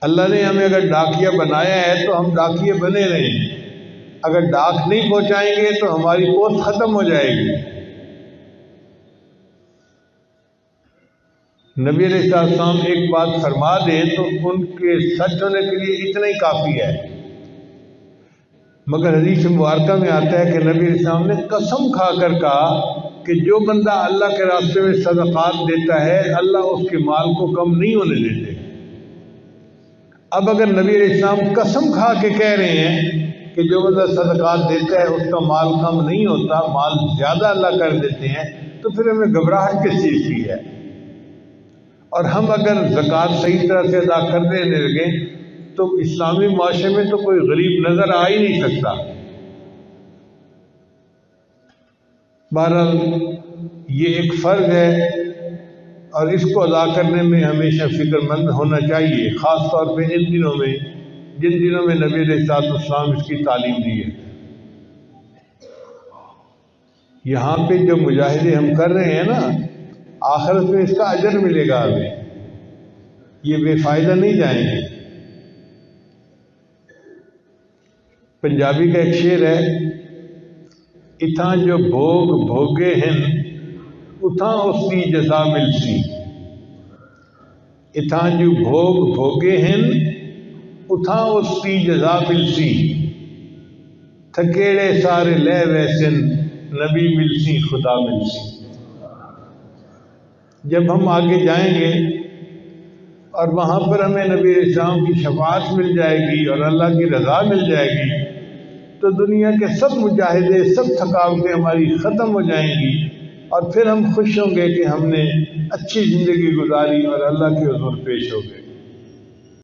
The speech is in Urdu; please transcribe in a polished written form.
اللہ نے ہمیں اگر ڈاکیا بنایا ہے تو ہم ڈاکیے بنے رہیں، اگر ڈاک نہیں پہنچائیں گے تو ہماری پوسٹ ختم ہو جائے گی۔ نبی علیہ السلام ایک بات فرما دیں تو ان کے سچ ہونے کے لیے اتنا ہی کافی ہے، مگر حدیث مبارکہ میں آتا ہے کہ نبی علیہ السلام نے قسم کھا کر کہا کہ جو بندہ اللہ کے راستے میں صدقات دیتا ہے اللہ اس کے مال کو کم نہیں ہونے دیتے۔ اب اگر نبی علیہ السلام قسم کھا کے کہہ رہے ہیں کہ جو بندہ صدقات دیتا ہے اس کا مال کم نہیں ہوتا، مال زیادہ اللہ کر دیتے ہیں، تو پھر ہمیں گھبراہٹ کس چیز کی ہے؟ اور ہم اگر زکوٰۃ صحیح طرح سے ادا کرنے لگیں تو اسلامی معاشرے میں تو کوئی غریب نظر آ ہی نہیں سکتا۔ بہرحال یہ ایک فرض ہے اور اس کو ادا کرنے میں ہمیشہ فکر مند ہونا چاہیے، خاص طور پہ ان دنوں میں جن دنوں میں نبی علیہ السلام اس کی تعلیم دی ہے۔ یہاں پہ جو مجاہدے ہم کر رہے ہیں نا، آخرت میں اس کا اجر ملے گا ہمیں، یہ بے فائدہ نہیں جائیں گے۔ پنجابی کا ایک شعر ہے، اتھاں جو بھوگ بھوگے ہیں اتھاں اس کی جزا ملسی، اتھاں جو بھوگ بھوگے ہیں اتھاں اس کی جزا ملسی، تھکیڑے سارے لے ویسن نبی ملسی خدا ملسی۔ جب ہم آگے جائیں گے اور وہاں پر ہمیں نبی علیہ السلام کی شفاعت مل جائے گی اور اللہ کی رضا مل جائے گی تو دنیا کے سب مجاہدے، سب تھکاوٹیں ہماری ختم ہو جائیں گی اور پھر ہم خوش ہوں گے کہ ہم نے اچھی زندگی گزاری اور اللہ کے حضور پیش ہو گئے۔